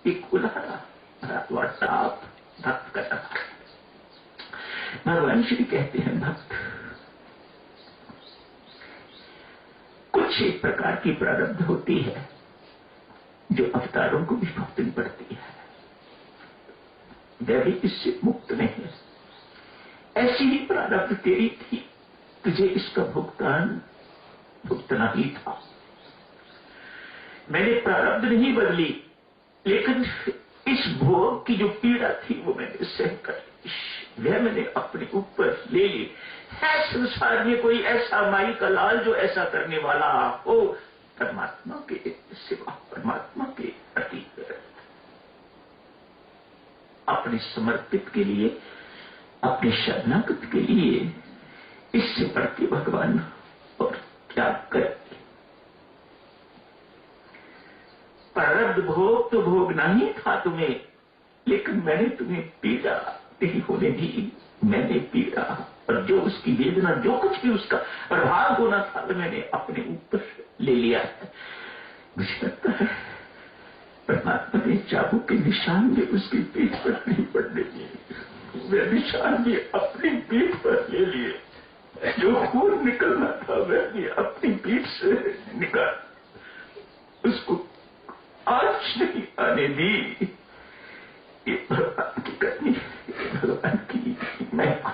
एक उदाहरण व्हाट्सएप भक्त का था। भगवान श्री कहते हैं, भक्त कुछ एक प्रकार की प्रारब्ध होती है जो अवतारों को भी भुगतनी पड़ती है, वे भी इससे मुक्त नहीं है। ऐसी ही प्रारब्ध तेरी थी, तुझे इसका भुगतना ही था। मैंने प्रारब्ध नहीं बदली, लेकिन इस भोग की जो पीड़ा थी वो मैंने सह कर ली, वह मैंने अपने ऊपर ले ली। है संसार में कोई ऐसा माई का लाल जो ऐसा करने वाला हो? परमात्मा के सिवा, परमात्मा के प्रति अपने समर्पित के लिए, अपने शरणागत के लिए इससे बढ़के भगवान और क्या करे। प्रारब्ध भोग तो भोगना ही था तुम्हें, लेकिन मैंने तुम्हें पीड़ा नहीं होने दी। मैंने पीड़ा और जो उसकी वेदना, जो कुछ भी उसका प्रभाव होना था, वो मैंने अपने ऊपर ले लिया है। मुझे लगता है परमात्मा ने चाबुक के निशान भी उसकी पीठ पर नहीं पड़ने दिए, वे निशान भी अपनी पीठ पर ले लिए। जो खून निकलना था वह भी अपनी पीठ से निकाल, उसको आज नहीं आने दी। ये भगवान की करनी, भगवान की महिमा।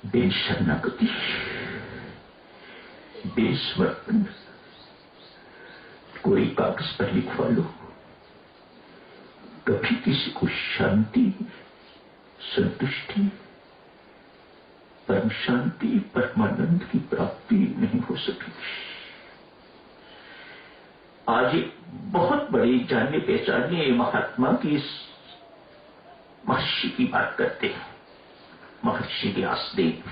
बेशरणागति, बेस्मर्पण, कोई कागज पर लिखवा लो, कभी किसी को शांति, संतुष्टि, परम शांति, परमानंद की प्राप्ति नहीं हो सकी। आज एक बहुत बड़ी जाने पहचाने महात्मा की इस महर्षि की बात करते हैं, महर्षि व्यासदेव।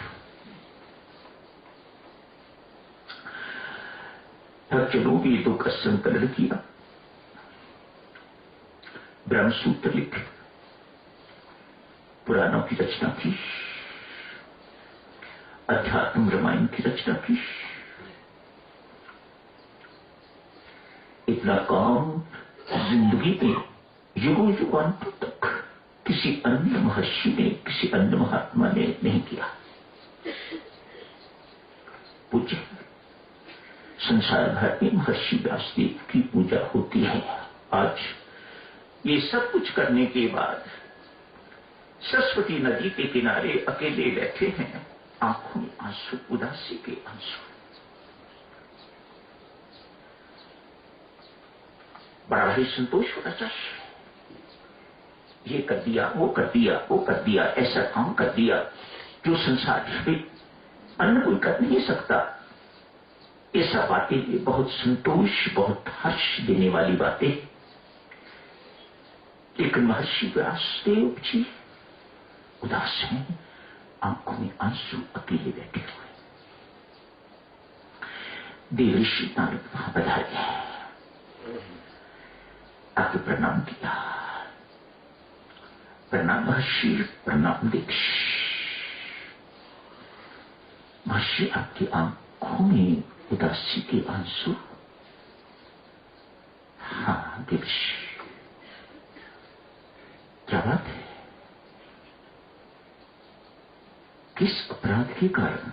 भक्तों वेदों का संकलन किया, ब्रह्मसूत्र लिखे, पुराणों की रचना की, अध्यात्म रामायण की रचना की। इतना काम जिंदगी में युगों युगांतों तक किसी अन्य महर्षि ने, किसी अन्य महात्मा ने नहीं किया। पूज्य संसार भर में महर्षि व्यासदेव की पूजा होती है। आज ये सब कुछ करने के बाद सरस्वती नदी के किनारे अकेले बैठे हैं, आंखों में आंसू, उदासी के आंसू। बड़ा ही संतोष होना चाहिए। ये कर दिया, वो कर दिया, वो कर दिया, ऐसा काम कर दिया जो संसार में अन्य कोई कर नहीं सकता। ऐसा बातें ये बहुत संतोष, बहुत हर्ष देने वाली बातें। लेकिन महर्षि व्यासदेव जी उदास हैं, आंखों में आंसू, अकेले बैठे हुए। देवर्षि नारद वहां पधारे, आके प्रणाम किया। प्रणाम महर्षि, प्रणाम देश। महर्षि, आपकी आंखों में उदासी के आंसू? हाँ देश, क्या बात है? किस अपराध के कारण?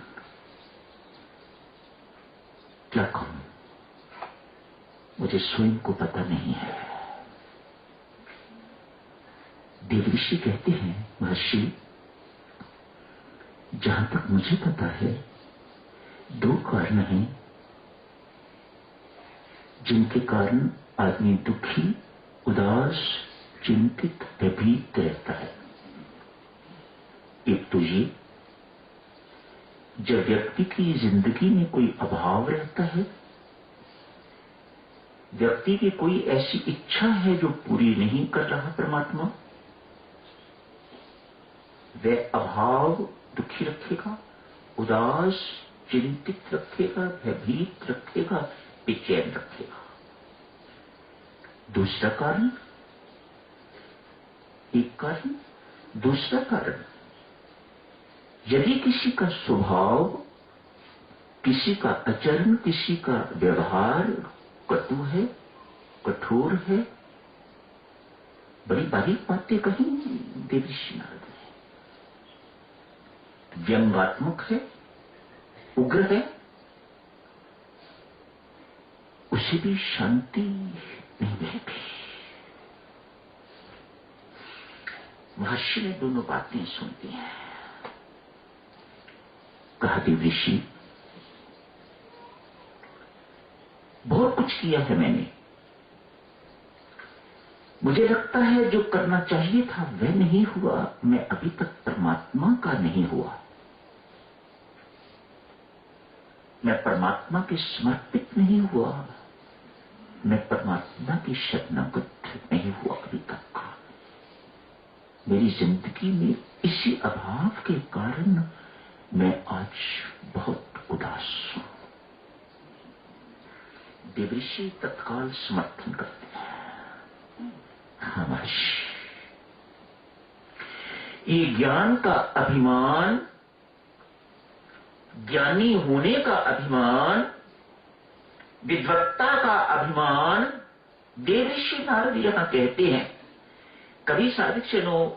क्या कहूं, मुझे स्वयं को पता नहीं है। देवर्षि कहते हैं, महर्षि जहां तक मुझे पता है, दो कारण हैं जिनके कारण आदमी दुखी, उदास, चिंतित, भयभीत रहता है। एक तो ये, जब व्यक्ति की जिंदगी में कोई अभाव रहता है, व्यक्ति की कोई ऐसी इच्छा है जो पूरी नहीं कर रहा परमात्मा, वह अभाव दुखी रखेगा, उदास, चिंतित रखेगा, भयभीत रखेगा, बेचैन रखेगा। दूसरा कारण, एक कारण, दूसरा कारण, यदि किसी का स्वभाव किसी का आचरण, किसी का व्यवहार कटु है, कठोर है, बड़ी बारीक बातें कही देवर्षि नारद ने। व्यंग्यात्मक है, उग्र है, उसे भी शांति नहीं मिलती। महर्षि ने दोनों बातें सुनती हैं। कहा देवर्षि, बहुत कुछ किया है मैंने, मुझे लगता है जो करना चाहिए था वह नहीं हुआ। मैं अभी तक परमात्मा का नहीं हुआ, मैं परमात्मा के समर्पित नहीं हुआ, मैं परमात्मा की शरणागत नहीं हुआ अभी तक। मेरी जिंदगी में इसी अभाव के कारण मैं आज बहुत उदास हूं। देवर्षि तत्काल समर्थन करते हैं। हाँ महर्षि, ये ज्ञान का अभिमान, ज्ञानी होने का अभिमान, विद्वत्ता का अभिमान, देवर्षि नारद यहां कहते हैं। कभी साधुजनों,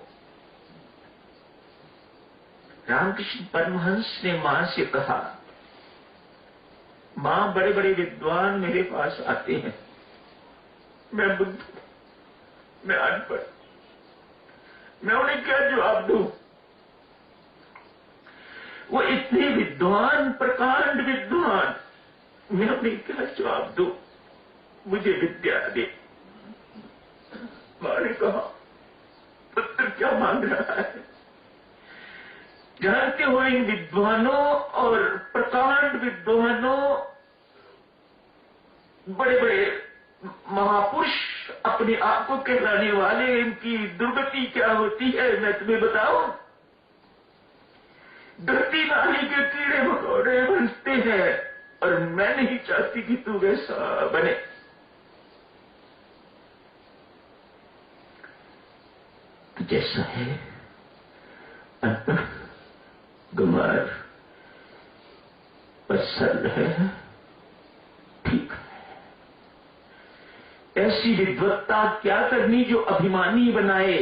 रामकृष्ण परमहंस ने मां से कहा, मां बड़े बड़े विद्वान मेरे पास आते हैं, मैं बुद्ध, मैं अनपढ़, मैं उन्हें क्या जवाब दूं? वो इतने विद्वान, प्रकांड विद्वान, मैं उन्हें क्या जवाब दूं? मुझे विद्या दे। मां ने कहा, पुत्र क्या मांग रहा है? जानते हो इन विद्वानों और प्रकांड विद्वानों, बड़े बड़े महापुरुष अपने आप को कहलाने वाले, इनकी दुर्गति क्या होती है मैं तुम्हें बताऊं? धरती नाली के कीड़े मकोड़े बनते हैं, और मैं नहीं चाहती कि तू वैसा बने। तो जैसा है अनपढ़, गंवार, पर सरल है, ठीक है। ऐसी विद्वत्ता क्या करनी जो अभिमानी बनाए,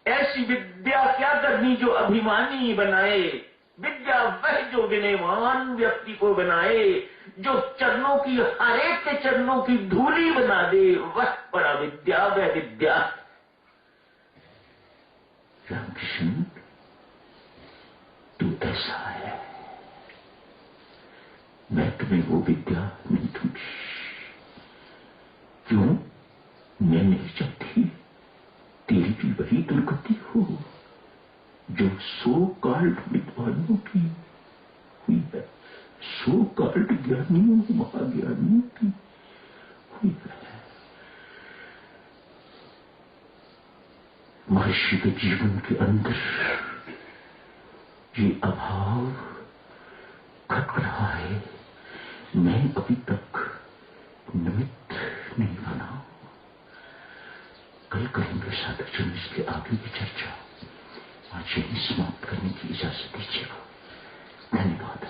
ऐसी विद्या क्या करनी जो अभिमानी बनाए। विद्या वह जो विनयवान व्यक्ति को बनाए, जो चरणों की, हर एक के चरणों की धूली बना दे, वह बड़ा विद्या, वह विद्या। रामकृष्ण, तू ऐसा है, मैं तुम्हें वो विद्या नहीं दूंगी। क्यों? मैं नहीं चाहती तेरी भी वही दुर्गति हो जो सो काल्ड विद्वानों की हुई है, सो काल्ड ज्ञानियों, महाज्ञानियों की हुई है। महर्षि के जीवन के अंदर ये अभाव घट रहा है, मैं अभी तक निमित्त नहीं बना। कल करेंगे साधुजन इसके आगे की चर्चा। आज यही समाप्त करने की इजाजत दीजिएगा। धन्यवाद।